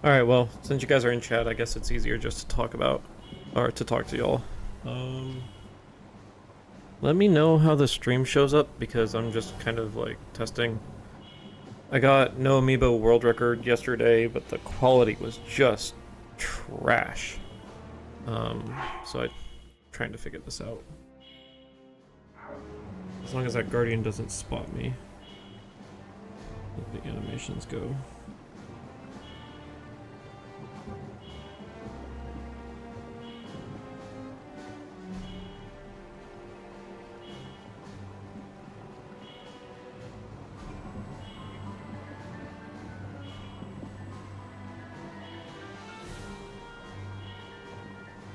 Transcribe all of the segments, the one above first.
Alright, well, since you guys are in chat, I guess it's easier just to talk about, or to talk to y'all. Let me know how the stream shows up, because I'm just kind of, like, testing. I got no amiibo world record yesterday, but the quality was just trash. So I'm trying to figure this out. As long as that guardian doesn't spot me. Let the animations go.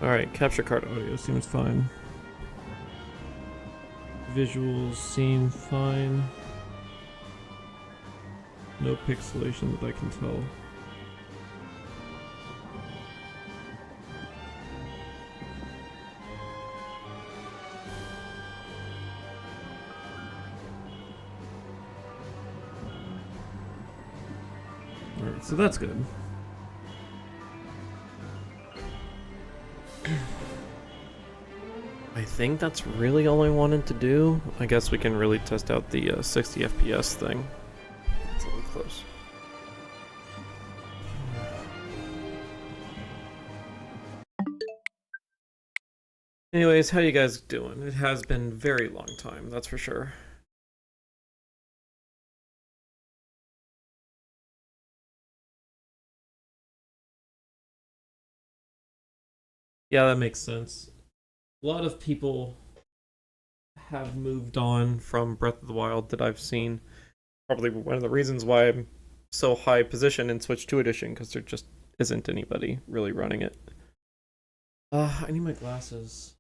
Alright, capture card audio seems fine. Visuals seem fine. No pixelation that I can tell. Alright, so that's good. I think that's really all I wanted to do. I guess we can really test out the 60 FPS thing. It's a little close. Anyways, how you guys doing? It has been a very long time, that's for sure. Yeah, that makes sense. A lot of people have moved on from Breath of the Wild that I've seen. Probably one of the reasons why I'm so high position in Switch 2 Edition, because there just isn't anybody really running it. I need my glasses.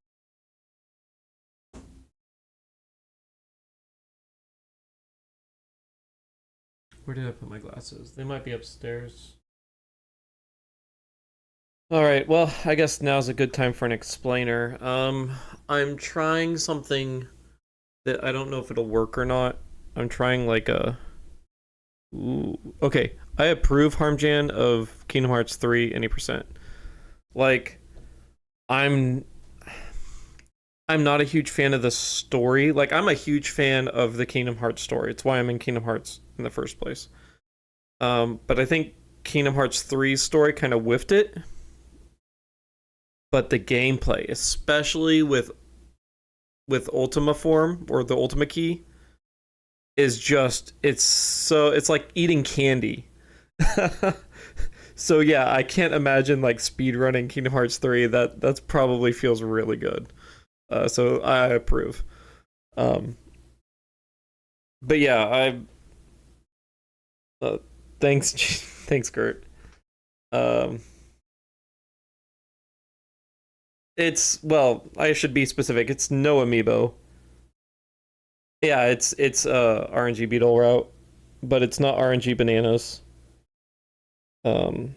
Where did I put my glasses? They might be upstairs. Alright, well, I guess now's a good time for an explainer. I'm trying something that I don't know if it'll work or not. I'm trying like a... Ooh. Okay, I approve Harmjan of Kingdom Hearts 3 any percent. Like, I'm not a huge fan of the story. Like, I'm a huge fan of the Kingdom Hearts story. It's why I'm in Kingdom Hearts in the first place. But I think Kingdom Hearts 3's story kind of whiffed it. But the gameplay, especially with Ultima form or the Ultima key, is just it's like eating candy. So yeah, I can't imagine like speedrunning Kingdom Hearts 3. That's probably feels really good. So I approve. But yeah, thanks thanks Gert. Um It's, well, I should be specific. It's no amiibo. Yeah, it's RNG beetle route, but it's not RNG bananas. Um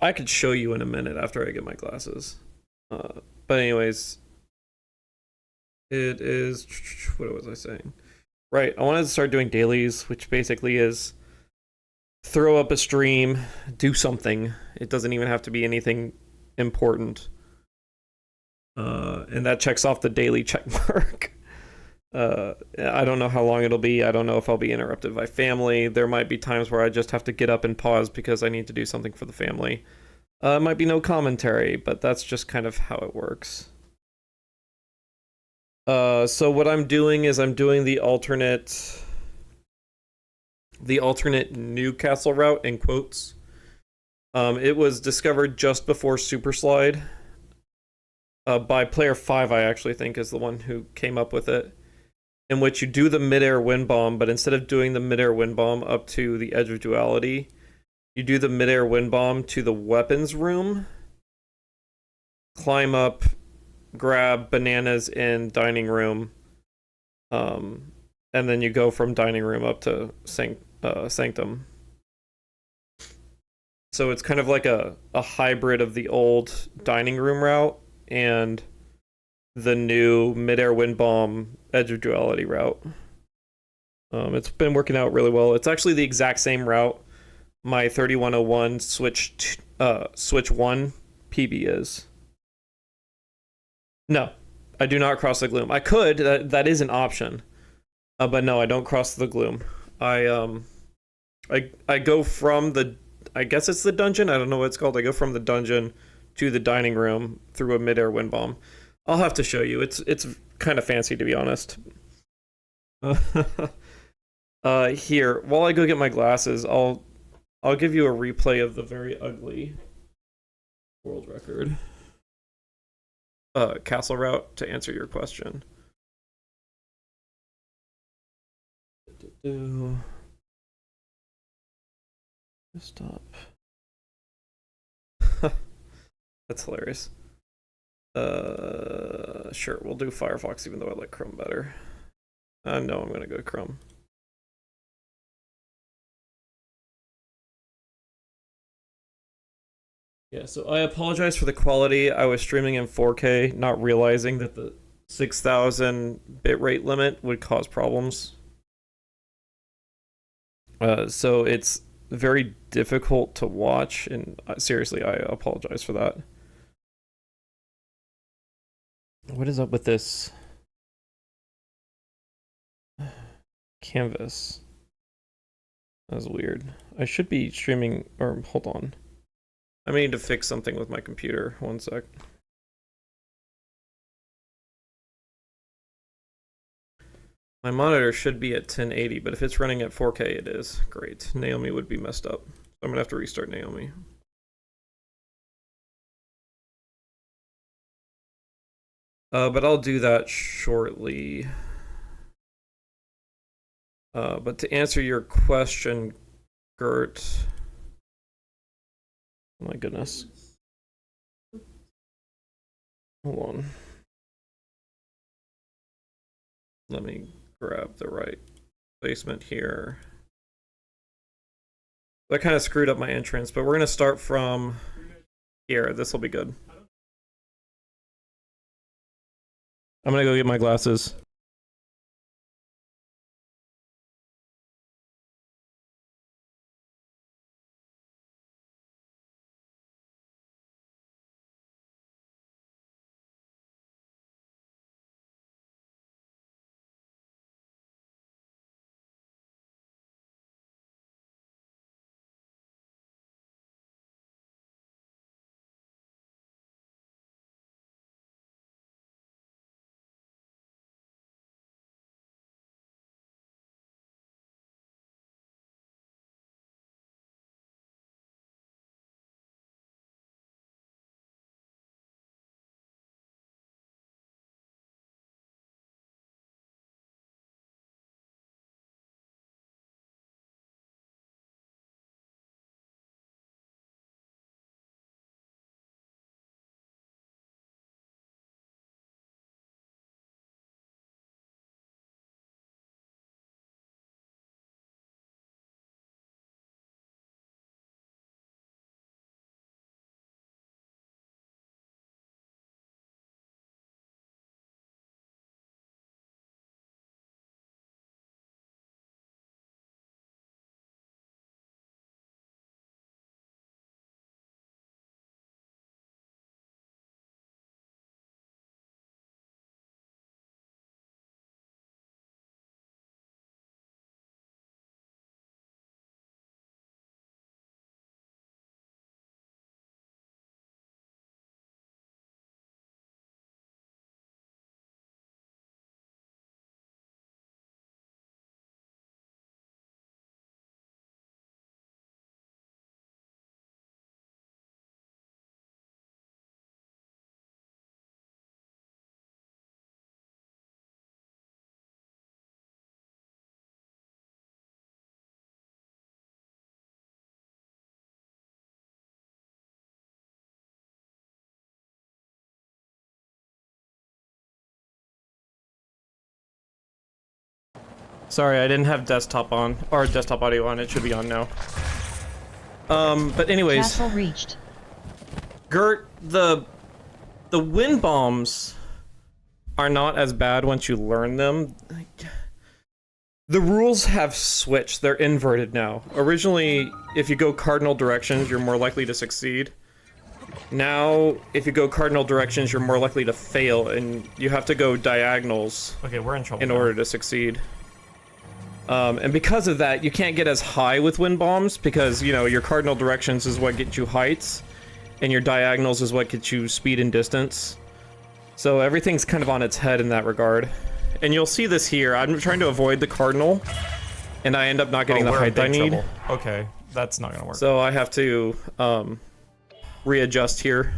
I could show you in a minute after I get my glasses. But anyways, it is, what was I saying? Right, I wanted to start doing dailies, which basically is throw up a stream, do something. It doesn't even have to be anything important. And that checks off the daily check mark. I don't know how long it'll be. I don't know if I'll be interrupted by family. There might be times where I just have to get up and pause because I need to do something for the family. It might be no commentary, but that's just kind of how it works. So what I'm doing is I'm doing the alternate Newcastle route in quotes. It was discovered just before Super Slide. By Player 5, I actually think, is the one who came up with it. In which you do the midair wind bomb, but instead of doing the midair wind bomb up to the edge of duality, you do the midair wind bomb to the weapons room, climb up, grab bananas in dining room, and then you go from dining room up to sanctum. So it's kind of like a hybrid of the old dining room route and the new midair wind bomb edge of duality route. It's been working out really well. It's actually the exact same route my 3101 switch 1 PB is. No, I do not cross the gloom. I could. That is an option. But no, I don't cross the gloom. I go from the, I guess it's the dungeon. I don't know what it's called. I go from the dungeon to the dining room through a midair wind bomb. I'll have to show you. It's kind of fancy, to be honest. Here, while I go get my glasses, I'll give you a replay of the very ugly world record castle route to answer your question. Stop. That's hilarious. Sure, we'll do Firefox even though I like Chrome better. No, I'm gonna go to Chrome. Yeah, so I apologize for the quality. I was streaming in 4K, not realizing that the 6,000 bitrate limit would cause problems. So it's very difficult to watch, and seriously, I apologize for that. What is up with this canvas? That's weird. I should be streaming, or hold on. I need to fix something with my computer. One sec. My monitor should be at 1080, but if it's running at 4K, it is. Great. Naomi would be messed up. I'm gonna have to restart Naomi. But I'll do that shortly. But to answer your question, Gert. Oh my goodness. Hold on. Let me grab the right placement here. That kind of screwed up my entrance, but we're going to start from here. This will be good. I'm going to go get my glasses. Sorry, I didn't have desktop on, or desktop audio on. It should be on now. But anyways, Castle reached. Gert, the wind bombs are not as bad once you learn them. The rules have switched. They're inverted now. Originally, if you go cardinal directions, you're more likely to succeed. Now, if you go cardinal directions, you're more likely to fail, and you have to go diagonals. Okay, we're in trouble in now. order to succeed. And because of that, you can't get as high with wind bombs because, you know, your cardinal directions is what gets you heights, and your diagonals is what gets you speed and distance. So everything's kind of on its head in that regard. And you'll see this here. I'm trying to avoid the cardinal, and I end up not getting the height I need. Trouble. Okay, that's not gonna work. So I have to readjust here.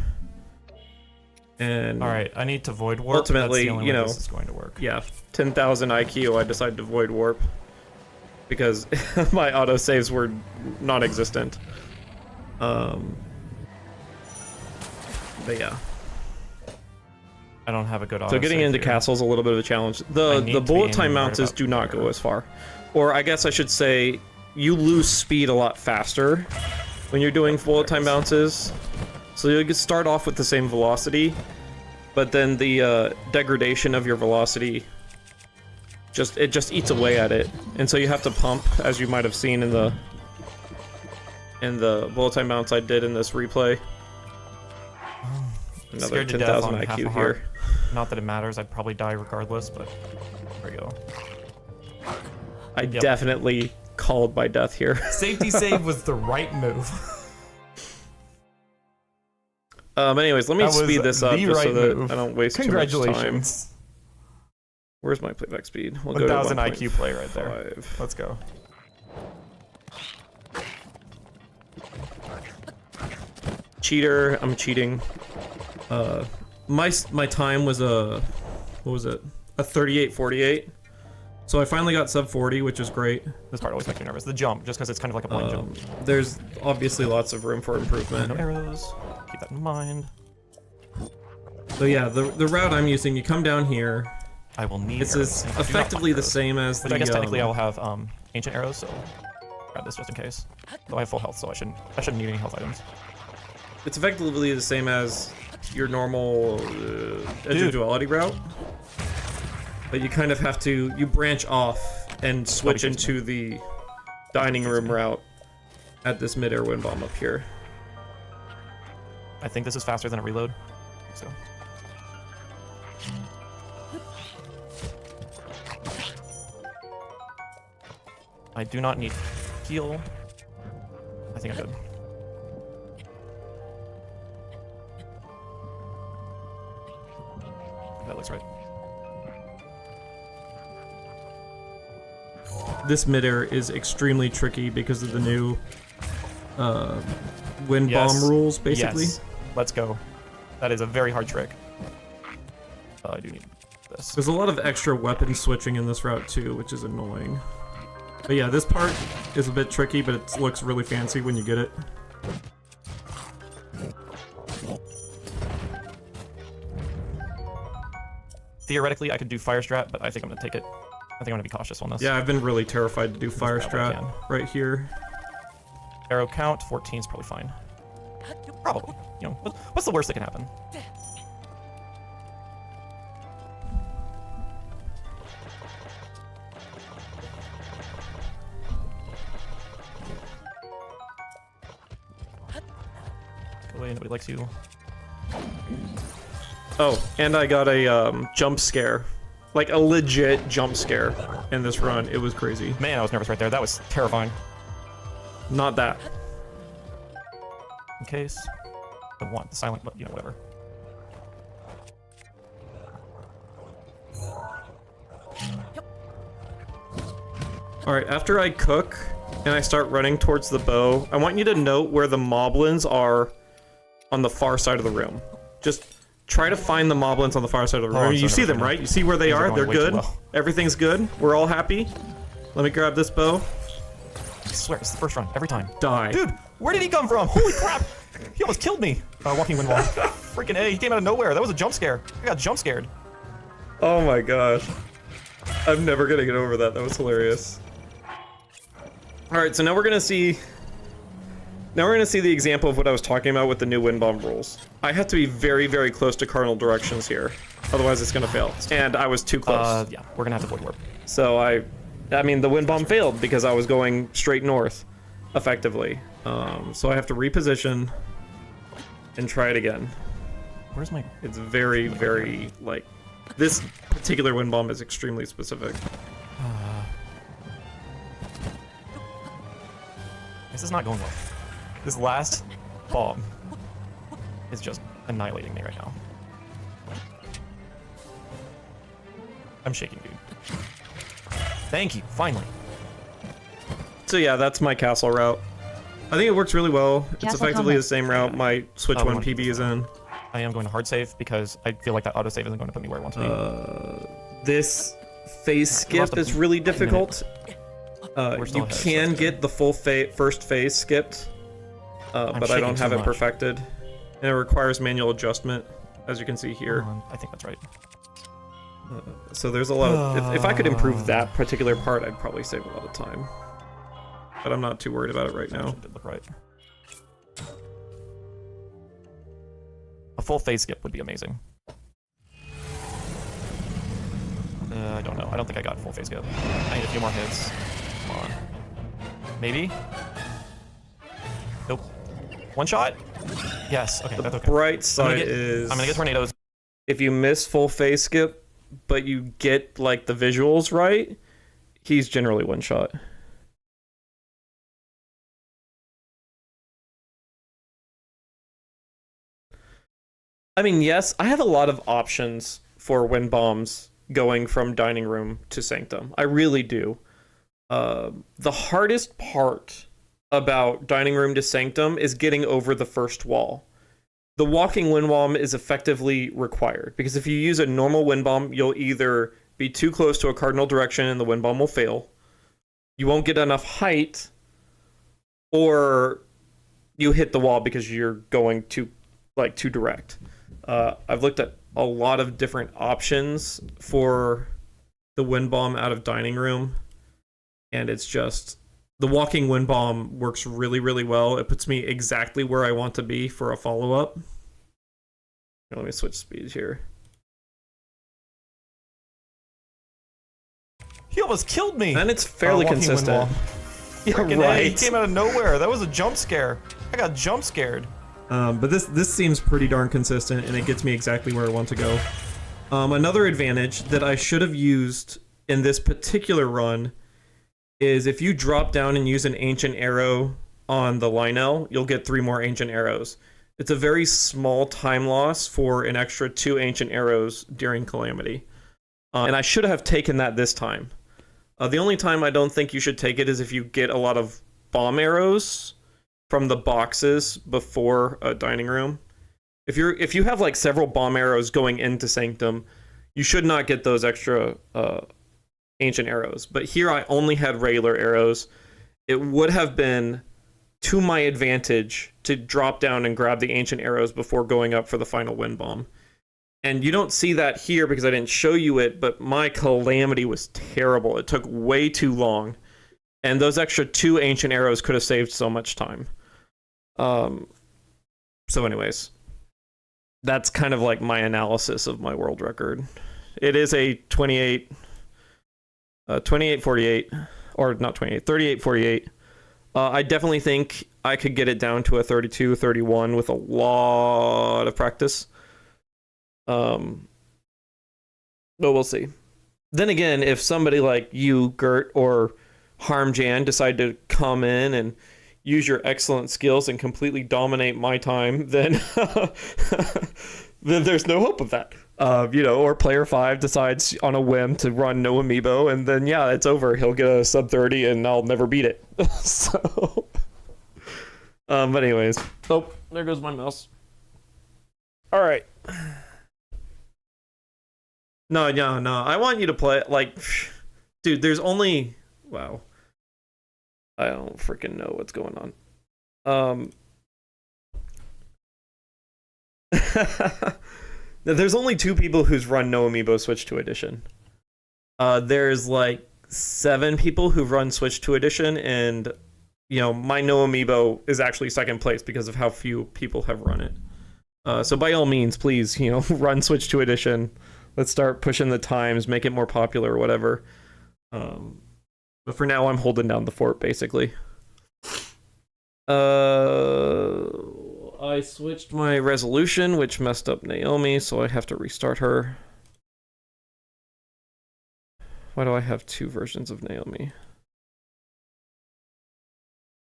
And all right, I need to void warp. ultimately, that's the only you way know, this is going to work. Yeah, 10,000 IQ, I decided to void warp because my autosaves were non-existent. But yeah. I don't have a good auto. So getting into castle's a little bit of a challenge. The bullet time mounts do not go as far. Or I guess I should say, you lose speed a lot faster when you're doing bullet time bounces. So you start off with the same velocity, but then the degradation of your velocity just eats away at it, and so you have to pump, as you might have seen in the bullet time mounts I did in this replay. Another 10,000 IQ here. Not that it matters. I'd probably die regardless, but there we go. I definitely called my death here. Safety save was the right move. Anyways, let me speed this up just so that move. I don't waste too much time. Congratulations. Where's my playback speed? We'll 1,000 go to IQ play right there. 1.5. Let's go. Cheater, I'm cheating. My time was a, what was it? A 38:48. So I finally got sub 40, which is great. This part always makes me nervous. The jump, just because it's kind of like a point jump. There's obviously lots of room for improvement. No arrows. Keep that in mind. So yeah, the route I'm using, you come down here. I will need This arrows. is I do not want effectively the arrows. same as But the. I guess technically I will have ancient arrows, so grab this just in case. Though I have full health, so I shouldn't need any health items. It's effectively the same as your normal Edge of Duality route, but you kind of have to branch off and switch into the dining room route at this mid-air wind bomb up here. I think this is faster than a reload. So. I do not need heal. I think I'm good. That looks right. This mid-air is extremely tricky because of the new wind bomb rules, basically. Yes. Let's go. That is a very hard trick. I do need this. There's a lot of extra weapon switching in this route too, which is annoying. But yeah, this part is a bit tricky, but it looks really fancy when you get it. Theoretically, I could do fire strat, but I think I'm gonna take it. I think I'm gonna be cautious on this. Yeah, I've been really terrified to do fire grab what I strat right here. Arrow count 14 is probably fine. Probably. You know, what's the worst that can happen? Go away. Nobody likes you. Oh, and I got a jump scare. Like a legit jump scare in this run. It was crazy. Man, I was nervous right there. That was terrifying. Not that. In case. Don't want the silent, but you know, whatever. Alright, after I cook and I start running towards the bow, I want you to note where the moblins are on the far side of the room. Just try to find the moblins on the far side of the room. You see them, right? You see where they are? They're good. Everything's good. We're all happy. Let me grab this bow. I swear, it's the first run, every time. Die. Dude, where did he come from? Holy crap! He almost killed me. Walking wind wall. Freaking A, he came out of nowhere. That was a jump scare. I got jump scared. Oh my gosh. I'm never gonna get over that. That was hilarious. Alright, so now we're gonna see... Now we're gonna see the example of what I was talking about with the new wind bomb rules. I have to be very, very close to cardinal directions here. Otherwise it's gonna fail. And I was too close. Yeah, we're gonna have to void warp. So I I mean, the wind bomb failed because I was going straight north, effectively. So I have to reposition and try it again. Where's my... It's very, very, like, this particular wind bomb is extremely specific. This is not going well. This last bomb is just annihilating me right now. I'm shaking, dude. Thank you, finally. So yeah, that's my castle route. I think it works really well. It's Castle effectively combat. the same route my Switch 1 PB is in. I am going to hard save because I feel like that autosave isn't going to put me where I want to be. This phase skip is really difficult. We're still You ahead, can so- get the full first phase skipped, but I shaking don't have too it much. perfected. And it requires manual adjustment, as you can see here. I think that's right. So there's a lot of... If I could improve that particular part, I'd probably save a lot of time. But I'm not too worried about it right now. Did look right. A full phase skip would be amazing. I don't know. I don't think I got full phase skip. I need a few more hits. Come on. Maybe? Nope. One shot? Yes. Okay, that's okay. Bright side is... I'm gonna get tornadoes. If you miss full phase skip, but you get, like, the visuals right, he's generally one shot. I mean, yes, I have a lot of options for wind bombs going from dining room to sanctum. I really do. The hardest part about dining room to sanctum is getting over the first wall. The walking wind bomb is effectively required because if you use a normal wind bomb, you'll either be too close to a cardinal direction and the wind bomb will fail, you won't get enough height, or you hit the wall because you're going too direct. I've looked at a lot of different options for the wind bomb out of dining room, and it's just the walking wind bomb works really, really well. It puts me exactly where I want to be for a follow-up. Let me switch speeds here. He almost killed me! And it's fairly walking wind consistent. wall. Yeah, Freaking A, he right. came out of nowhere. That was a jump scare. I got jump scared. But this seems pretty darn consistent, and it gets me exactly where I want to go. Another advantage that I should have used in this particular run is if you drop down and use an ancient arrow on the Lionel, you'll get 3 more ancient arrows. It's a very small time loss for an extra 2 ancient arrows during Calamity. And I should have taken that this time. The only time I don't think you should take it is if you get a lot of bomb arrows from the boxes before a dining room. If you have like several bomb arrows going into Sanctum, you should not get those extra ancient arrows. But here I only had regular arrows. It would have been to my advantage to drop down and grab the ancient arrows before going up for the final wind bomb. And you don't see that here because I didn't show you it, but my Calamity was terrible. It took way too long. And those extra 2 ancient arrows could have saved so much time. So anyways, that's kind of like my analysis of my world record. It is a 2848, or not 28, 3848. I definitely think I could get it down to a 32, 31 with a lot of practice. But we'll see. Then again, if somebody like you, Gert, or Harmjan decide to come in and use your excellent skills and completely dominate my time, then then there's no hope of that. Or player 5 decides on a whim to run no amiibo, and then yeah, it's over. He'll get a sub 30 and I'll never beat it. So but anyways. Oh, there goes my mouse. Alright. No. I want you to play like dude, there's only wow. I don't freaking know what's going on. There's only 2 people who's run No Amiibo Switch 2 Edition. There's like 7 people who've run Switch 2 Edition, and my No Amiibo is actually second place because of how few people have run it. So by all means, please, run Switch 2 Edition. Let's start pushing the times, make it more popular or whatever. But for now, I'm holding down the fort, basically. I switched my resolution, which messed up Naomi, so I have to restart her. Why do I have two versions of Naomi?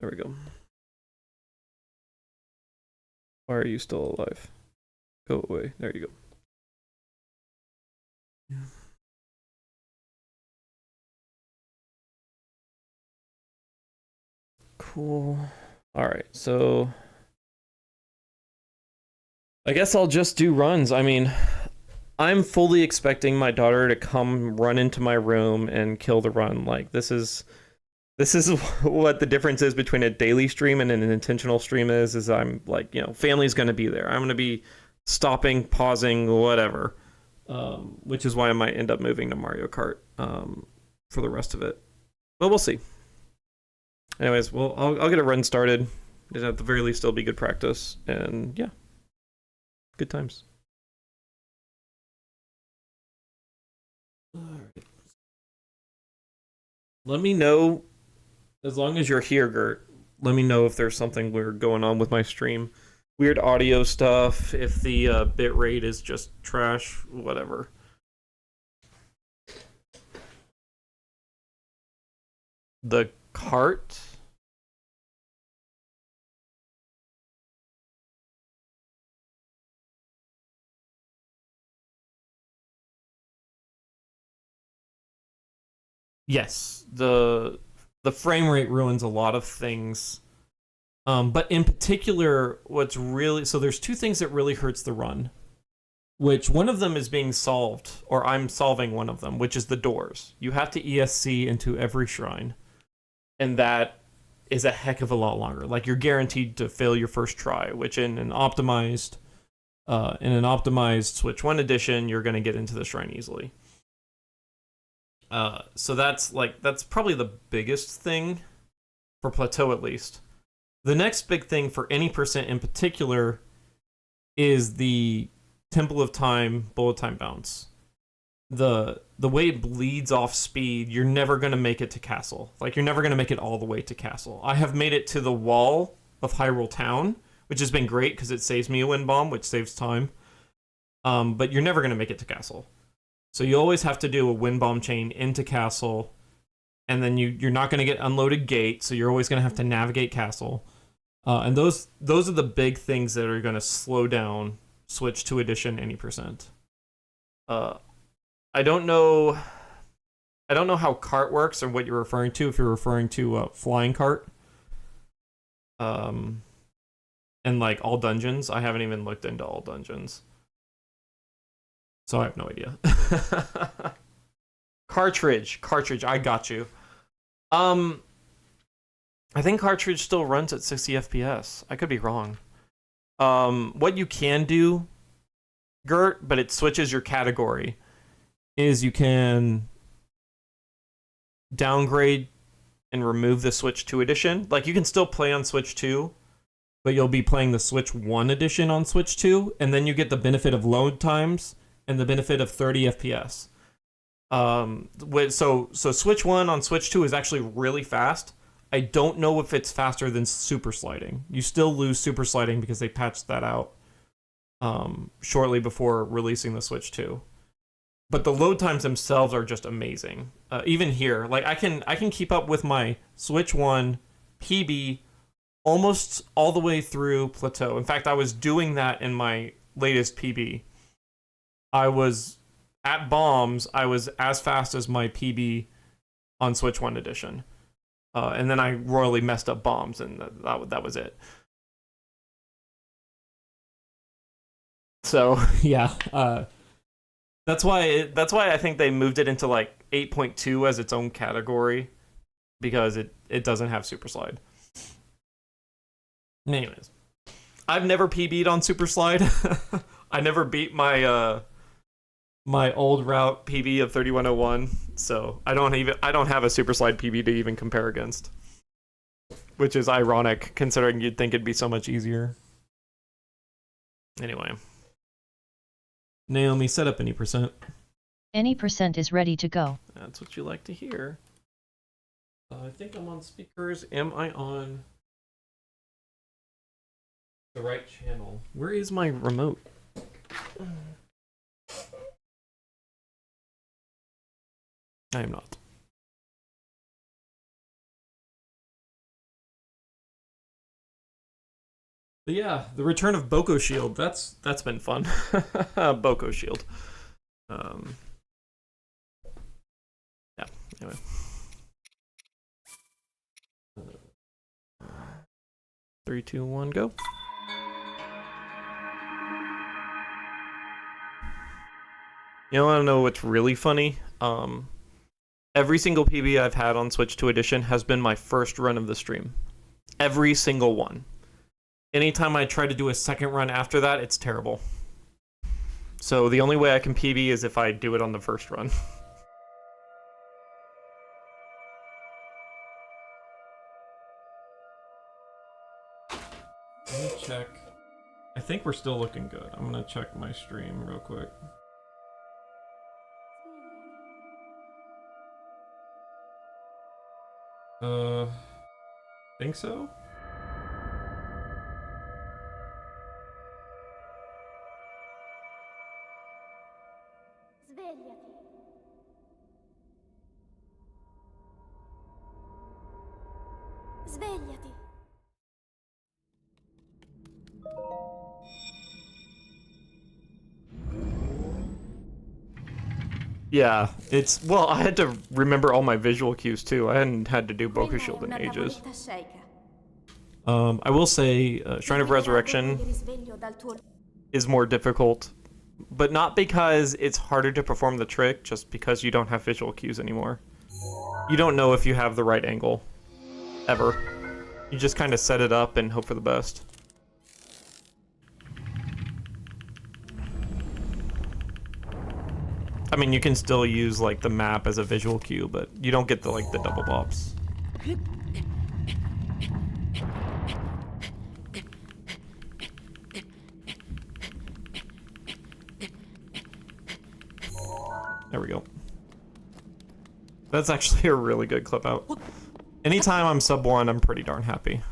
There we go. Why are you still alive? Go away. There you go. Yeah. Cool. All right, so I guess I'll just do runs. I mean, I'm fully expecting my daughter to come run into my room and kill the run. Like this is what the difference is between a daily stream and an intentional stream is I'm like, family's going to be there. I'm going to be stopping, pausing, whatever. Which is why I might end up moving to Mario Kart for the rest of it. But we'll see. Anyways, well, I'll get a run started. At the very least, it'll be good practice. And yeah, good times. All right. Let me know, as long as you're here, Gert, let me know if there's something weird going on with my stream. Weird audio stuff, if the bit rate is just trash, whatever. The cart? Yes, the frame rate ruins a lot of things. But in particular, what's really... So there's two things that really hurts the run. Which one of them is being solved, or I'm solving one of them, which is the doors. You have to ESC into every shrine. And that is a heck of a lot longer. Like, you're guaranteed to fail your first try, which in an optimized Switch 1 edition, you're going to get into the shrine easily. So that's probably the biggest thing for Plateau, at least. The next big thing for any percent in particular is the Temple of Time bullet time bounce. The way it bleeds off speed, you're never going to make it to Castle. Like, you're never going to make it all the way to Castle. I have made it to the wall of Hyrule Town, which has been great because it saves me a wind bomb, which saves time. But you're never going to make it to Castle. So you always have to do a wind bomb chain into Castle, and then you're not going to get unloaded gate, so you're always going to have to navigate Castle. And those are the big things that are going to slow down Switch 2 Edition any percent. I don't know how cart works or what you're referring to, if you're referring to flying cart. And like all dungeons. I haven't even looked into all dungeons. So I have no idea. Cartridge, I got you. I think cartridge still runs at 60 FPS. I could be wrong. What you can do, Gert, but it switches your category, is you can downgrade and remove the Switch 2 edition. Like, you can still play on Switch 2, but you'll be playing the Switch 1 edition on Switch 2, and then you get the benefit of load times and the benefit of 30 FPS. So Switch 1 on Switch 2 is actually really fast. I don't know if it's faster than super sliding. You still lose super sliding because they patched that out shortly before releasing the Switch 2. But the load times themselves are just amazing. Even here, like I can keep up with my Switch 1 PB almost all the way through Plateau. In fact, I was doing that in my latest PB. I was at bombs. I was as fast as my PB on Switch 1 edition. And then I royally messed up bombs, and that was it. So yeah, that's why I think they moved it into like 8.2 as its own category, because it doesn't have super slide. Anyways, I've never PB'd on super slide. I never beat my my old route PB of 3101, so I don't have a super slide PB to even compare against, which is ironic considering you'd think it'd be so much easier. Anyway, Naomi, set up any percent. Any percent is ready to go. That's what you like to hear. I think I'm on speakers. Am I on the right channel? Where is my remote? I am not. But yeah, the return of Boko Shield. That's been fun. Boko Shield. Yeah. Anyway. 3, 2, 1, go. You want to know what's really funny? Every single PB I've had on Switch 2 Edition has been my first run of the stream. Every single one. Anytime I try to do a second run after that, it's terrible. So the only way I can PB is if I do it on the first run. Let me check. I think we're still looking good. I'm gonna check my stream real quick. Think so? Svegliati. Svegliati. Yeah, it's well. I had to remember all my visual cues too. I hadn't had to do Boko Shield in ages. I will say, Shrine of Resurrection is more difficult, but not because it's harder to perform the trick, just because you don't have visual cues anymore. You don't know if you have the right angle, ever. You just kind of set it up and hope for the best. I mean, you can still use like the map as a visual cue, but you don't get the the double bops. There we go. That's actually a really good clip out. Anytime I'm sub 1, I'm pretty darn happy.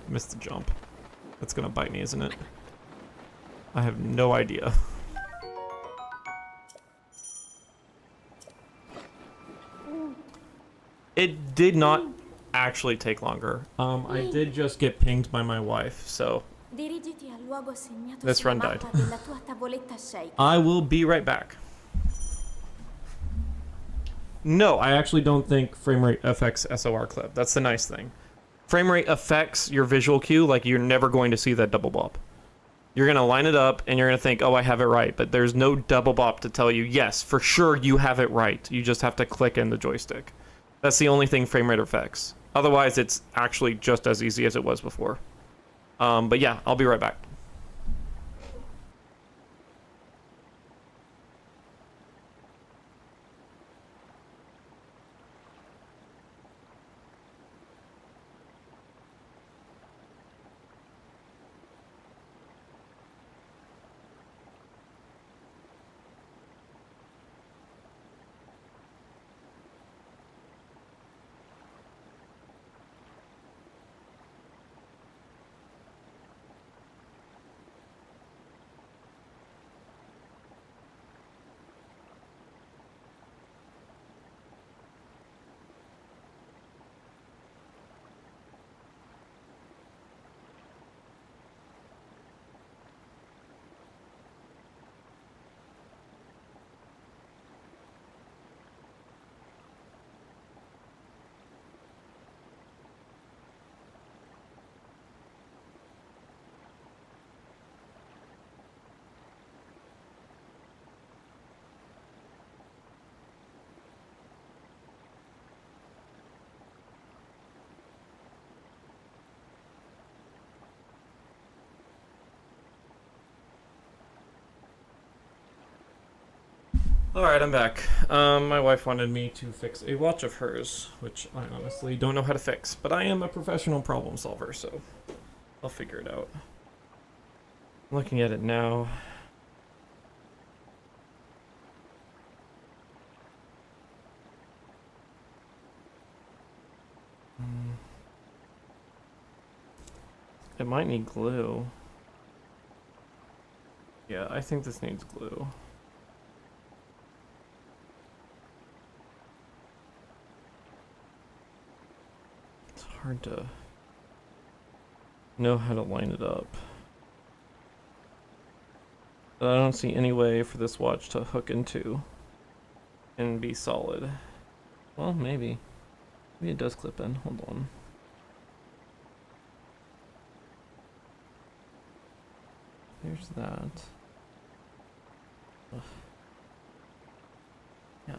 Missed the jump. That's gonna bite me, isn't it? I have no idea. It did not actually take longer. I did just get pinged by my wife, so this run died. I will be right back. No, I actually don't think framerate affects SOR clip. That's the nice thing. Framerate affects your visual cue, like you're never going to see that double bop. You're going to line it up and you're going to think, oh, I have it right, but there's no double bop to tell you, yes, for sure you have it right. You just have to click in the joystick. That's the only thing framerate affects. Otherwise, it's actually just as easy as it was before. But yeah, I'll be right back. Alright, I'm back. My wife wanted me to fix a watch of hers, which I honestly don't know how to fix, but I am a professional problem solver, so I'll figure it out. I'm looking at it now. It might need glue. Yeah, I think this needs glue. It's hard to know how to line it up. But I don't see any way for this watch to hook into and be solid. Well, maybe. Maybe it does clip in. Hold on. There's that. Ugh. Yeah,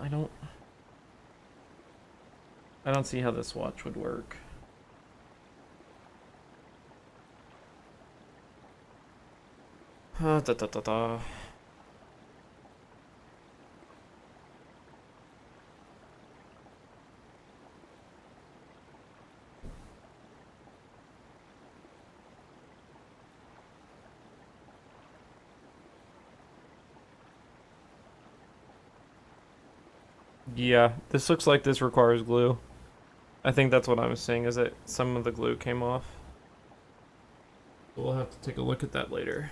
I don't see how this watch would work. Da, da, da, da. Yeah, this looks like this requires glue. I think that's what I was saying, is that some of the glue came off. We'll have to take a look at that later.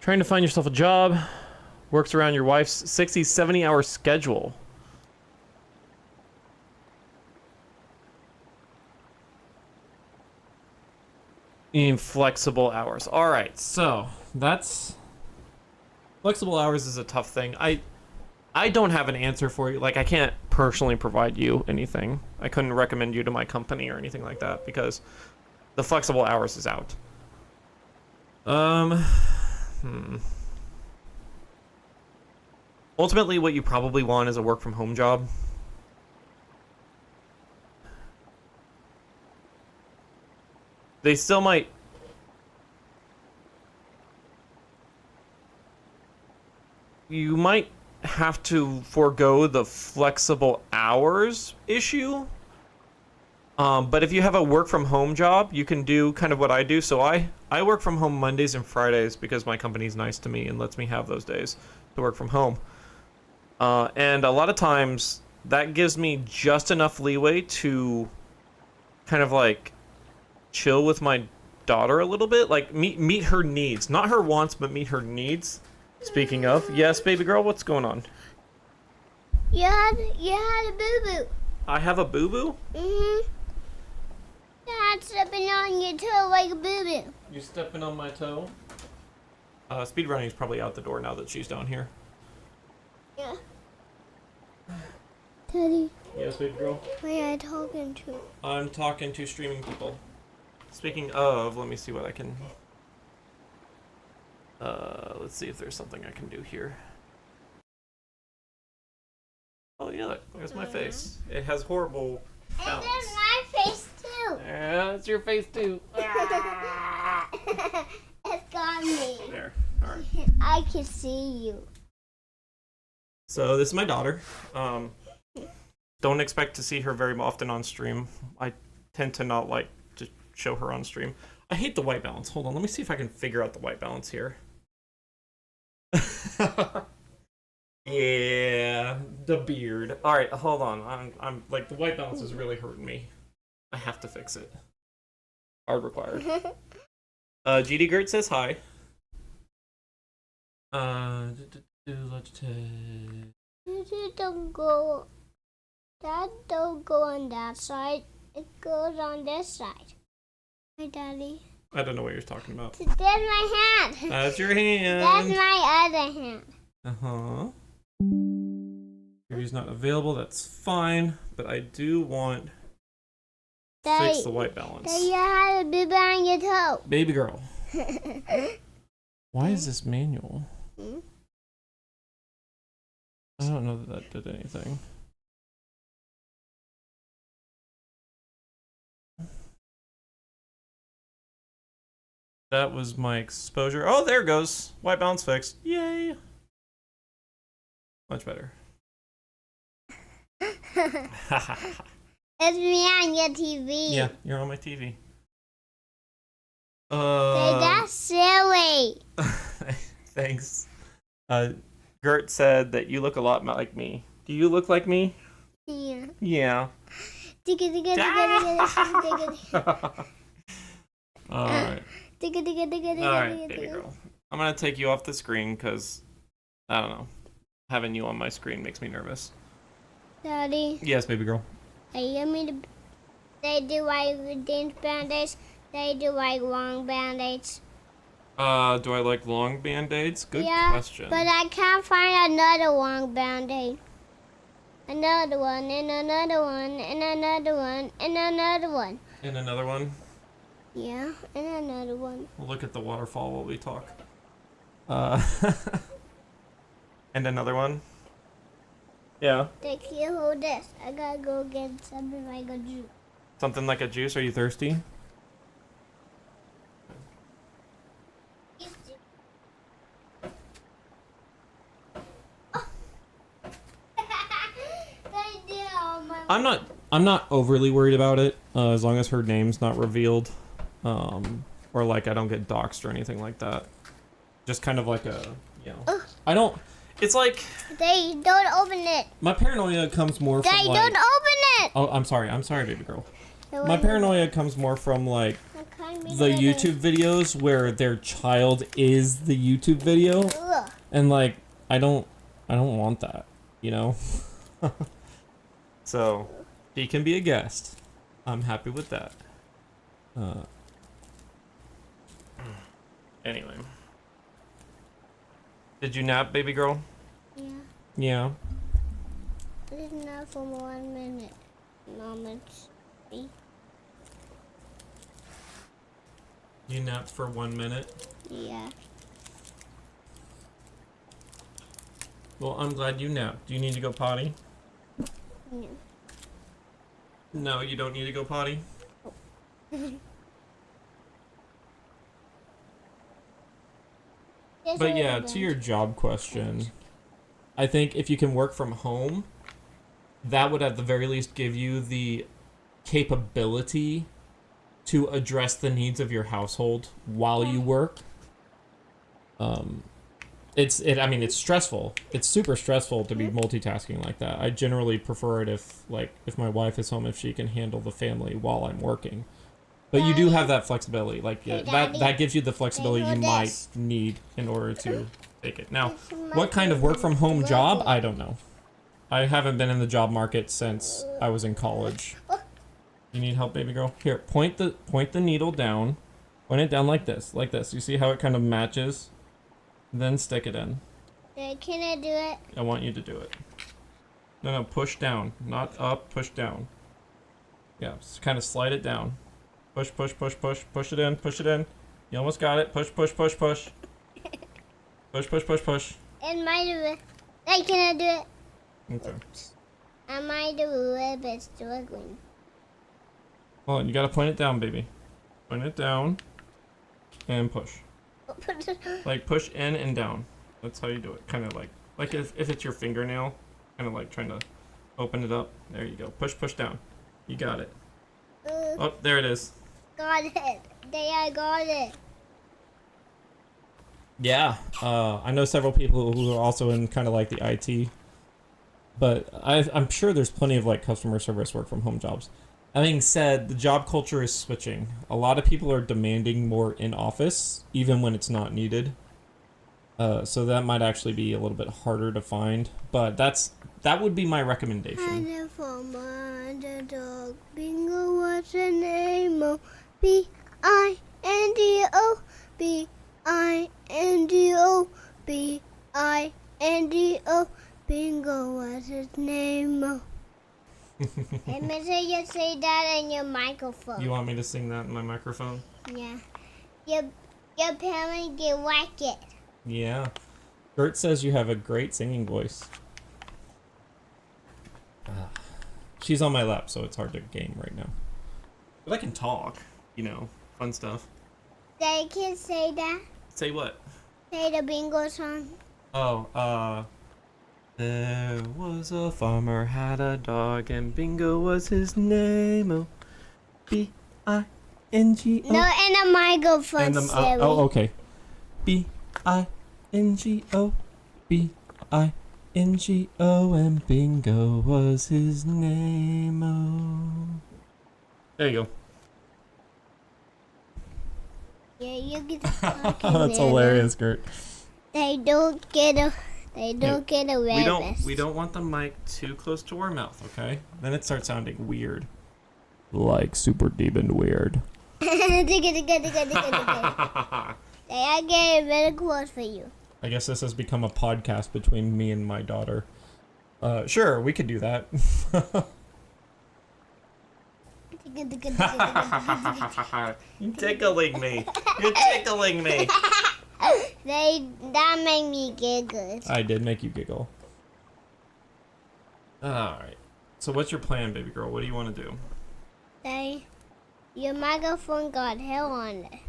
Trying to find yourself a job. Works around your wife's 60, 70-hour schedule. You need flexible hours. Alright, so that's... Flexible hours is a tough thing. I don't have an answer for you. Like, I can't personally provide you anything. I couldn't recommend you to my company or anything like that because the flexible hours is out. Ultimately, what you probably want is a work from home job. They still might... You might have to forego the flexible hours issue. But if you have a work from home job, you can do kind of what I do. So I work from home Mondays and Fridays because my company's nice to me and lets me have those days to work from home. And a lot of times that gives me just enough leeway to kind of like chill with my daughter a little bit, like meet her needs, not her wants, but meet her needs. Speaking of, yes, baby girl, what's going on? You had a boo-boo. I have a boo-boo? Mm-hmm. Dad stepping on your toe like a boo-boo. You stepping on my toe? Speedrunning is probably out the door now that she's down here. Yeah. Daddy, Yes, baby girl? who are you talking to? I'm talking to streaming people. Speaking of, let me see what I can... let's see if there's something I can do here. Oh yeah, there's my face. It has horrible And balance. there's my face too. Yeah, it's your face too. It's got me. There, alright. I can see you. So this is my daughter. Don't expect to see her very often on stream. I tend to not like to show her on stream. I hate the white balance. Hold on, let me see if I can figure out the white balance here. Yeah, the beard. All right, hold on. I'm like the white balance is really hurting me. I have to fix it. Hard required. GD Gert says hi. Let's take... Don't go. Dad, don't go on that side. It goes on this side. Hi, Daddy. I don't know what you're talking about. There's my hand. That's your hand. That's my other hand. Uh-huh. He's not available, that's fine. But I do want to Daddy, fix the white balance. Daddy, you had a boo-boo on your toe. Baby girl. Why is this manual? I don't know that did anything. That was my exposure. Oh, there it goes. White balance fixed. Yay. Much better. It's me on your TV. Yeah, you're on my TV. Say, that's silly. Thanks. Gert said that you look a lot like me. Do you look like me? Yeah. Yeah. Alright. Alright, baby girl. I'm gonna take you off the screen because, I don't know, having you on my screen makes me nervous. Daddy, Yes, baby girl. you want me to? They do like dance band-aids. They do like long band-aids. Do I like long band-aids? Good question. But I can't find another long band-aid. Another one, and another one, and another one, and another one. And another one? Yeah, and another one. We'll look at the waterfall while we talk. And another one? Yeah. Take you hold this. I gotta go get something like a juice. Something like a juice? Are you thirsty? I'm not overly worried about it, as long as her name's not revealed. Or like I don't get doxxed or anything like that. Just kind of like a, you know. I don't, it's like. They don't open it. My paranoia comes more from They like. don't open it. Oh, I'm sorry, baby girl. My paranoia comes more from like the YouTube videos where their child is the YouTube video. Ugh. And like I don't want that, you know? So he can be a guest. I'm happy with that. Anyway. Did you nap, baby girl? Yeah. Yeah. It's not for 1 minute. Moments. You napped for 1 minute? Yeah. Well, I'm glad you napped. Do you need to go potty? No. No, you don't need to go potty? But yeah, to your job question, I think if you can work from home, that would at the very least give you the capability to address the needs of your household while you work. I mean, it's stressful. It's super stressful to be multitasking like that. I generally prefer it if my wife is home, if she can handle the family while I'm working. But you do have that flexibility. Like that gives you the flexibility you might need in order to take it. Now, what kind of work from home job? I don't know. I haven't been in the job market since I was in college. You need help, baby girl? Here, point the needle down. Point it down like this, like this. You see how it kind of matches? Then stick it in. Can I do it? I want you to do it. No, push down. Not up, push down. Yeah, just kind of slide it down. Push, push, push, push. Push it in, push it in. You almost got it. Push, push, push, push. Push, push, push, push. And might do it. Hey, can I do it? Okay. I might do it, but struggling. Well, you gotta point it down, baby. Point it down. And push. Like push in and down. That's how you do it. Kind of like if it's your fingernail, kind of like trying to open it up. There you go. Push, push down. You got it. Oh, there it is. Got it. There, I got it. Yeah. I know several people who are also in kind of like the IT, but I'm sure there's plenty of like customer service work from home jobs. That being said, the job culture is switching. A lot of people are demanding more in office, even when it's not needed. So that might actually be a little bit harder to find, but that would be my recommendation. And from underdog, bingo, what's the name? O B-I-N-D-O, B-I-N-D-O, B-I-N-D-O, bingo, what's his name? Hey, Mister, you say that in your microphone. You want me to sing that in my microphone? Yeah. Your parents get whacked it. Yeah. Bert says you have a great singing voice. She's on my lap, so it's hard to game right now. But I can talk, you know, fun stuff. They can say that. Say what? Say the bingo song. Oh, There was a farmer had a dog and Bingo was his name. Oh, B-I-N-G-O. No, and a microphone, And silly. okay. B-I-N-G-O. B-I-N-G-O and Bingo was his name. Oh. There you go. Yeah, you get the fucking That's hilarious, Kurt. They don't get a We rabbit. don't want the mic too close to our mouth, okay? Then it starts sounding weird. Like super demon weird. They are getting very close for you. I guess this has become a podcast between me and my daughter. Sure, we could do that. You're tickling me. You're tickling me. That make me giggle. I did make you giggle. Alright. So what's your plan, baby girl? What do you want to do? Your microphone got hell on it.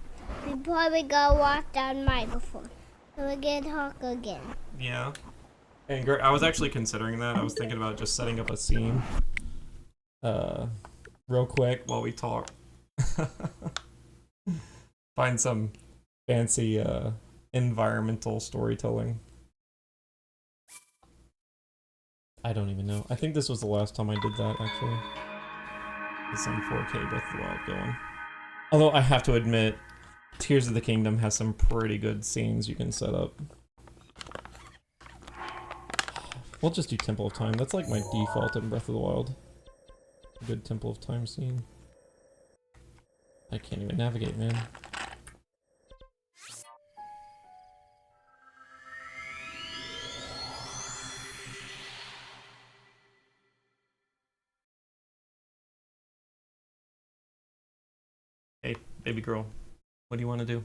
We probably gotta wash that microphone. So we get talk again. Yeah. And I was actually considering that. I was thinking about just setting up a scene. Real quick while we talk. Find some fancy environmental storytelling. I don't even know. I think this was the last time I did that, actually. It's some 4K Breath of the Wild going. Although I have to admit, Tears of the Kingdom has some pretty good scenes you can set up. We'll just do Temple of Time. That's like my default in Breath of the Wild. A good Temple of Time scene. I can't even navigate, man. Hey, baby girl. What do you want to do?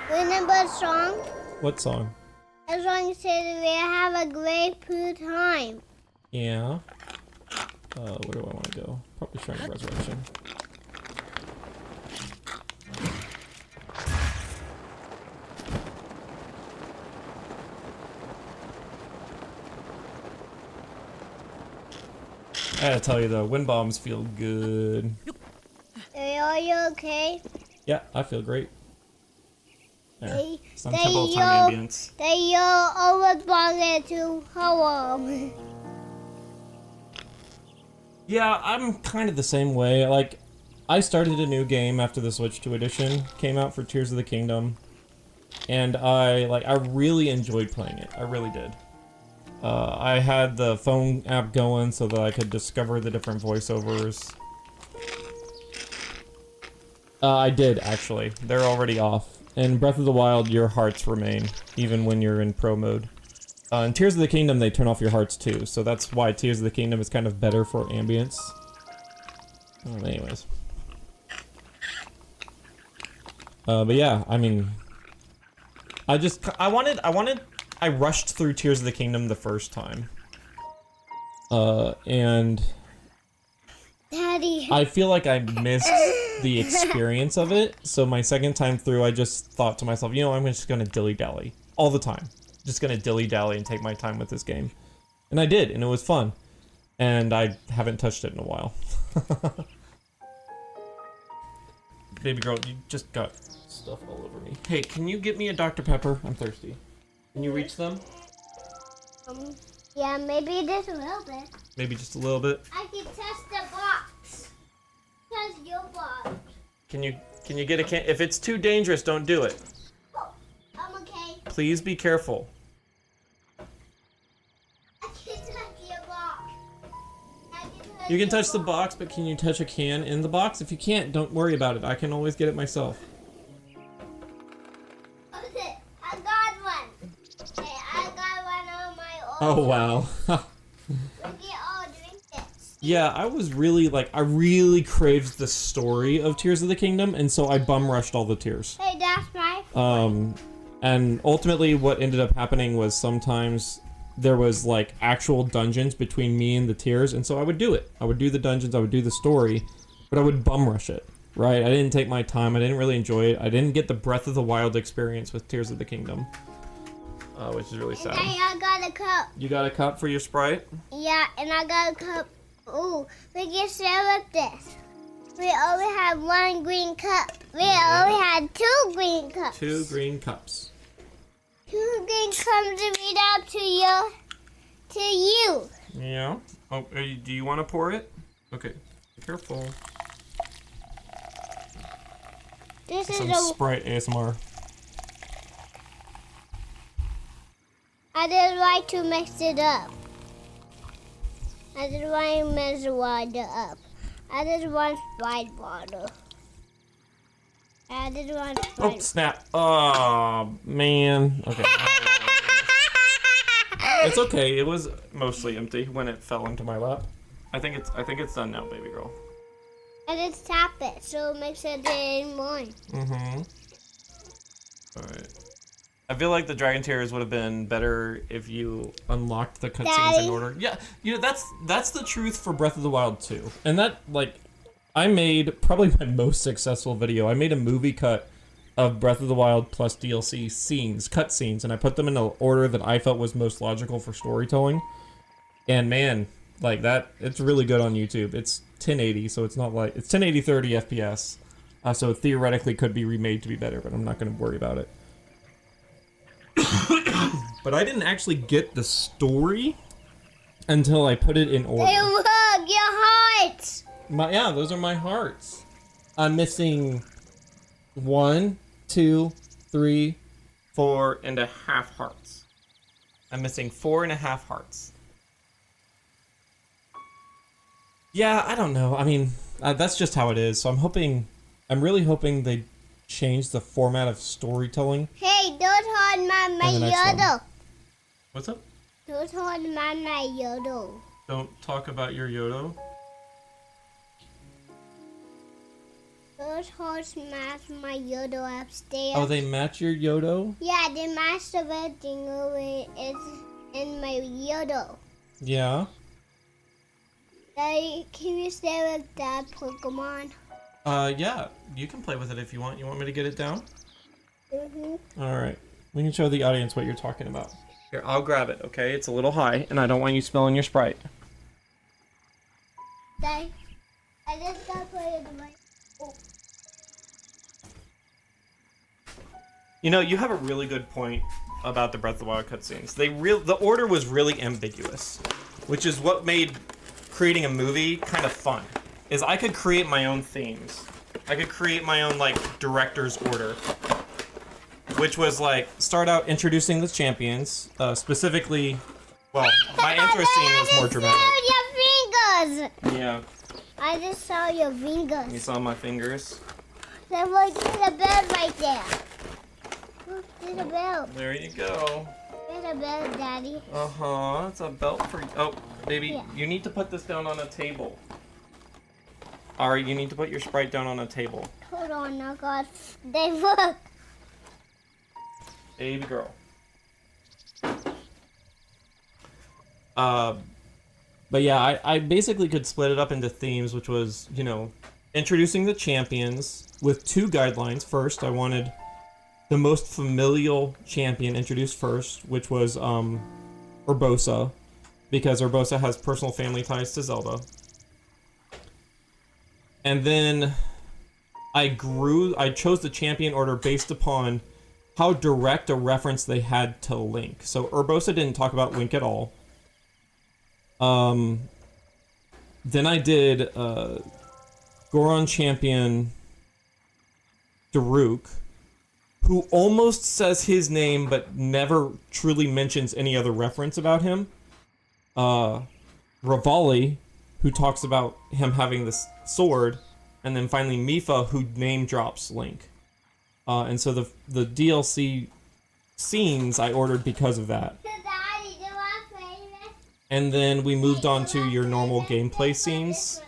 Remember the song? What song? The song said we have a great poo time. Yeah. Where do I want to go? Probably Shrine of Resurrection. I gotta tell you though, wind bombs feel good. Are you okay? Yeah, I feel great. There. They, Some they Temple of yell, Time ambience. they yell over to home. Yeah, I'm kind of the same way. Like, I started a new game after the Switch 2 edition came out for Tears of the Kingdom, and I really enjoyed playing it. I really did. I had the phone app going so that I could discover the different voiceovers. I did, actually. They're already off. In Breath of the Wild, your hearts remain, even when you're in pro mode. In Tears of the Kingdom, they turn off your hearts too, so that's why Tears of the Kingdom is kind of better for ambience. Anyways. But yeah, I mean... I rushed through Tears of the Kingdom the first time. And... Daddy. I feel like I missed the experience of it, so my second time through, I just thought to myself, you know, I'm just gonna dilly-dally. All the time. Just gonna dilly-dally and take my time with this game. And I did, and it was fun. And I haven't touched it in a while. Baby girl, you just got stuff all over me. Hey, can you get me a Dr. Pepper? I'm thirsty. Can you reach them? Yeah, maybe just a little bit. Maybe just a little bit? I can test the box. Test your box. Can you get a can? If it's too dangerous, don't do it. Oh, I'm okay. Please be careful. I can touch your box. You can touch the box, but can you touch a can in the box? If you can't, don't worry about it. I can always get it myself. Okay, I got one. Okay, I got one on my own. Oh, wow. We can all drink this. Yeah, I really craved the story of Tears of the Kingdom, and so I bum rushed all the tears. Hey, that's my And ultimately what ended up happening was sometimes there was like actual dungeons between me and the tears, and so I would do it. I would do the dungeons, I would do the story, but I would bum rush it, right? I didn't take my time, I didn't really enjoy it. I didn't get the Breath of the Wild experience with Tears of the Kingdom. which is really sad. I got a cup. You got a cup for your Sprite? Yeah, and I got a cup. Ooh, we can share with this. We only had one green cup. We only had 2 green cups. 2 green cups. 2 green cups to read out to you. Yeah. Oh, do you want to pour it? Okay. Be careful. This Some is a. Sprite ASMR. I didn't like to mix it up. I didn't want to mix the water up. I didn't want Sprite water. I didn't want Sprite. Oh, snap. Oh, man. Okay. It's okay. It was mostly empty when it fell into my lap. I think it's done now, baby girl. I just tap it so it makes it in one. Mm-hmm. Alright. I feel like the Dragon Tears would have been better if you unlocked the cutscenes in Daddy. order. Yeah, you know, that's the truth for Breath of the Wild 2. And that, like, I made probably my most successful video. I made a movie cut of Breath of the Wild plus DLC cutscenes, and I put them in the order that I felt was most logical for storytelling. And man, like that, it's really good on YouTube. It's 1080, so it's not like, it's 1080 30 FPS. So it theoretically could be remade to be better, but I'm not going to worry about it. But I didn't actually get the story until I put it in order. Hey, look, your hearts. Yeah, those are my hearts. I'm missing 1, 2, 3, 4.5 hearts. I'm missing 4.5 hearts. Yeah, I don't know. I mean, that's just how it is. So I'm really hoping they change the format of storytelling. Hey, don't hold my And the next one. yodel. What's up? Don't hold my yodel. Don't talk about your Yodo. Those horse match my yodel upstairs. Oh, they match your Yodo? Yeah, they match the red thing over it's in my yodel. Yeah. Daddy, can you stay with that Pokemon? Yeah. You can play with it if you want. You want me to get it down? Mm-hmm. All right. We can show the audience what you're talking about. Here, I'll grab it, okay? It's a little high, and I don't want you spilling your Sprite. Daddy, I just got put it in my... Oh. You know, you have a really good point about the Breath of the Wild cutscenes. The order was really ambiguous, which is what made creating a movie kind of fun. Is I could create my own themes. I could create my own, like, director's order. Which was, like, start out introducing the champions. Specifically, well, my intro scene was more dramatic. Your fingers! Yeah, I just saw your you fingers. saw my fingers. There was a bell right there. Look, there's a bell. There you go. There's a bell, Daddy. Uh-huh, it's a belt for you. Oh, baby, Yeah. you need to put this down on a table. Alright, you need to put your Sprite down on a table. Hold on, I got... They look. Baby girl. But yeah, I basically could split it up into themes, which was, you know, introducing the champions with 2 guidelines. First, I wanted the most familial champion introduced first, which was Urbosa, because Urbosa has personal family ties to Zelda. And then I chose the champion order based upon how direct a reference they had to Link. So Urbosa didn't talk about Link at all. Then I did Goron champion Daruk, who almost says his name but never truly mentions any other reference about him. Revali, who talks about him having this sword, and then finally Mipha, who name drops Link. And so the DLC scenes I ordered because of that. Daddy, do I play this? And then we moved on to your normal gameplay scenes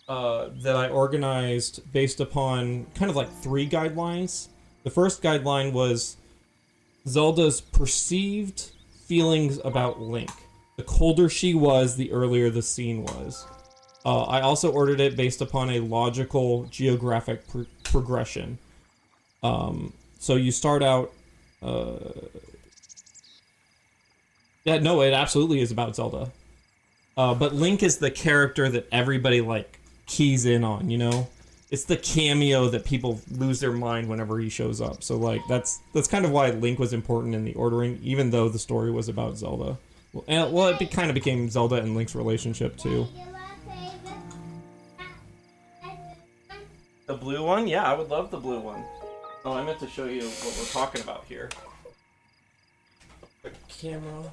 that I organized based upon kind of like 3 guidelines. The first guideline was Zelda's perceived feelings about Link. The colder she was, the earlier the scene was. I also ordered it based upon a logical geographic progression. So you start out Yeah, no, it absolutely is about Zelda. But Link is the character that everybody like keys in on, you know? It's the cameo that people lose their mind whenever he shows up. So like that's kind of why Link was important in the ordering, even though the story was about Zelda. Well, kind of became Zelda and Link's relationship too. The blue one? Yeah, I would love the blue one. Oh, I meant to show you what we're talking about here. The camera.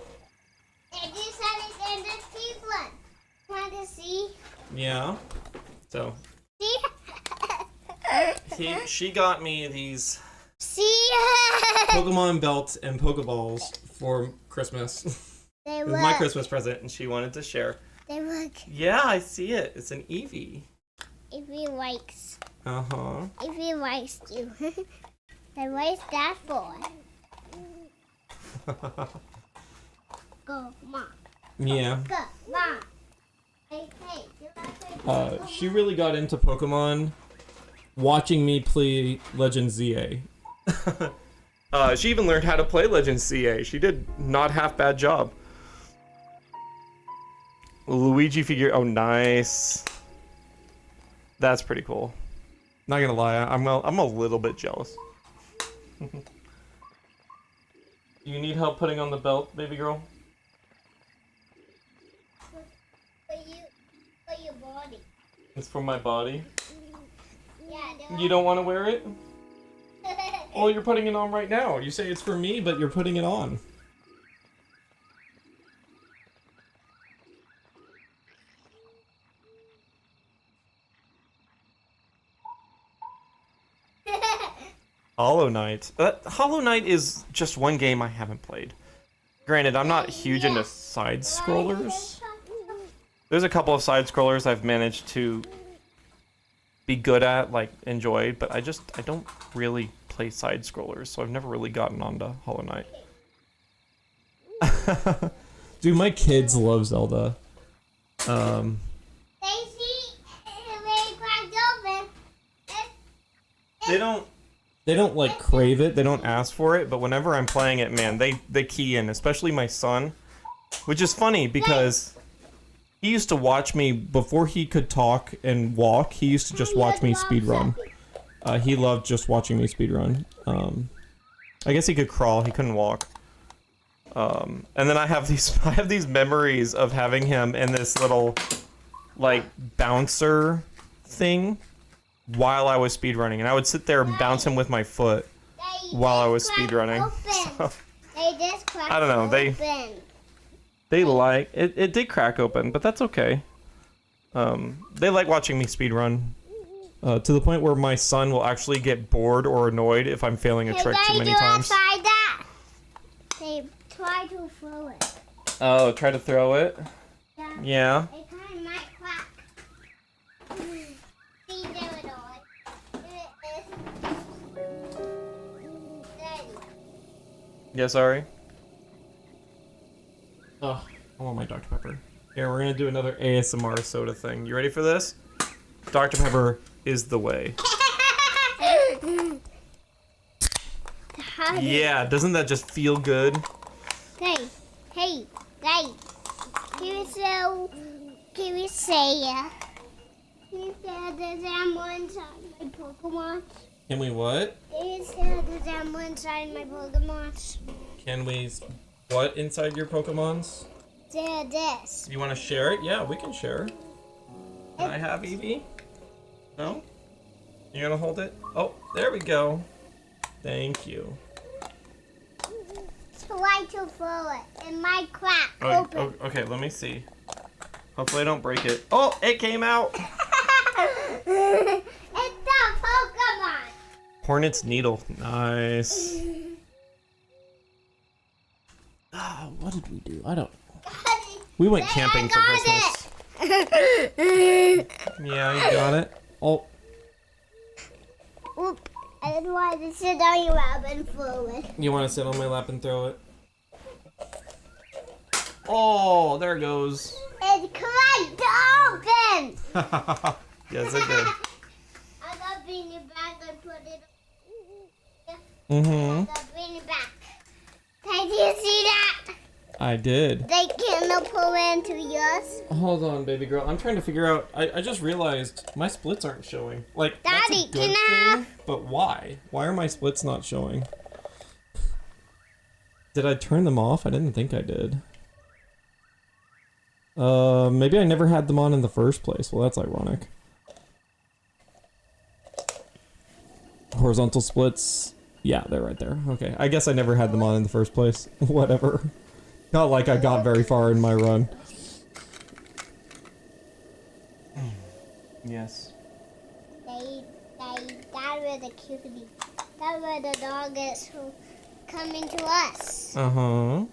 And this one is in the cheap one. Want to see? Yeah. So See? she got me these See? Pokemon belt and Pokeballs for Christmas. They It was my work. Christmas present, and she wanted to share. They work. Yeah, I see it. It's an Eevee. If he likes. Uh-huh. If he likes you. Then what is that for? Go, Mom. Yeah. Go, Mom. Hey, you like it? She really got into Pokemon watching me play Legend ZA. She even learned how to play Legends CA. She did not half bad job. Luigi figure. Oh, nice. That's pretty cool. Not gonna lie, I'm a little bit jealous. You need help putting on the belt, baby girl? For your body. It's for my body. Yeah, You don't want to wear it? Oh, you're putting it on right now. You say it's for me, but you're putting it on. Hollow Knight. Hollow Knight is just one game I haven't played. Granted, I'm not huge into side scrollers. There's a couple of side scrollers I've managed to be good at, like enjoy, but I don't really play side scrollers, so I've never really gotten onto Hollow Knight. Dude, my kids love Zelda. They don't like crave it, they don't ask for it, but whenever I'm playing it, man, they key in, especially my son, which is funny because he used to watch me before he could talk and walk. He used to just watch me speedrun. He loved just watching me speedrun. I guess he could crawl, he couldn't walk. And then I have these memories of having him in this little like bouncer thing while I was speedrunning, and I would sit there and bounce him with my foot while I was speedrunning. So, I don't know, they like it. It did crack open, but that's okay. They like watching me speedrun. To the point where my son will actually get bored or annoyed if I'm failing a trick too many times. They try to throw it. Oh, try to throw it? Yeah. It kind of might crack. See, there it all. Yeah, sorry. Ugh, I want my Dr. Pepper. Here, we're gonna do another ASMR soda thing. You ready for this? Dr. Pepper is the way. Yeah, doesn't that just feel good? Hey, can you say there's ammo inside my Pokemon? Can we what? Can you say there's ammo inside my Pokemon? Can we what inside your Pokemons? There, this. You want to share it? Yeah, we can share. Can I have Eevee? No? You're gonna hold it? Oh, there we go. Thank you. Try to throw it. It might crack Oh, open. okay, let me see. Hopefully I don't break it. Oh, it came out! It's the Pokemon. Hornet's Needle. Nice. Oh, what did we do? I don't. We went camping for Christmas. Yeah, you got it. Oh, Oop. I didn't want to sit on your lap and throw it. you want to sit on my lap and throw it? Oh, there it goes. It cracked open. Yes, it did. I got beanie back and put it. Mm-hmm. I got beanie back. Can you see that? I did. They cannot pull into yours. Hold on, baby girl. I'm trying to figure out. I just realized my splits aren't showing. Like, that's Daddy, a good can I thing, but why? Why are my splits not showing? Did I turn them off? I didn't think I did. Maybe I never had them on in the first place. Well, that's ironic. Horizontal splits. Yeah, they're right there. Okay, I guess I never had them on in the first place. Whatever. Not like I got very far in my run. Yes. That were the cutie. That were the dog is who coming to us. Uh-huh.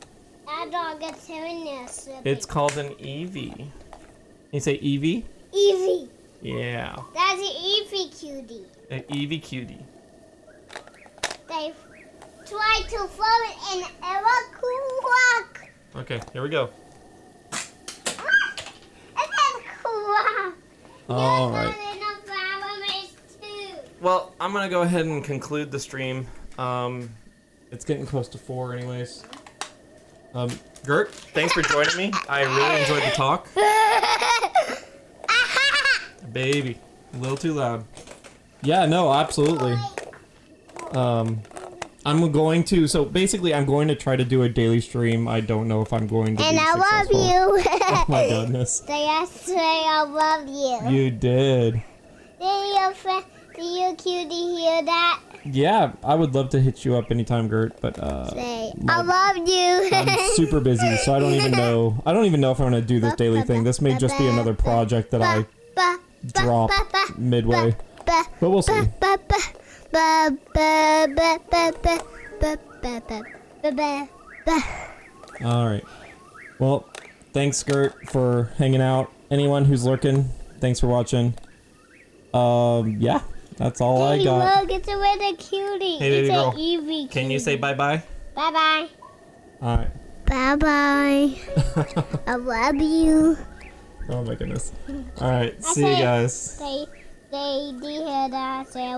That dog is hearing us. It's called an Eevee. You say Eevee? Evie. Yeah. That's an Evie cutie. An Eevee cutie. They tried to throw it in a rock. Okay, here we go. And then quack. All right. Well, I'm gonna go ahead and conclude the stream. It's getting close to 4 anyways. Gert, thanks for joining me. I really enjoyed the talk. Baby, a little too loud. Yeah, no, absolutely. I'm going to, so basically I'm going to try to do a daily stream. I don't know if I'm going to And be I love successful. you. Oh my goodness. They asked say I love you. You did. Do you cutie hear that? Yeah, I would love to hit you up anytime, Gert, but Say, my- I love you. I'm super busy, so I don't even know. I don't even know if I'm going to do this daily thing. This may just be another project that I drop midway. But we'll see. Alright. Well, thanks, Gert, for hanging out. Anyone who's lurking, thanks for watching. Yeah, that's all I got. Look, it's a little cutie. Hey, baby it's girl. an Eevee Can you say bye-bye? bye-bye? Alright. Bye-bye. I love you. Oh my goodness. Alright, see you guys. They did hear that. Say,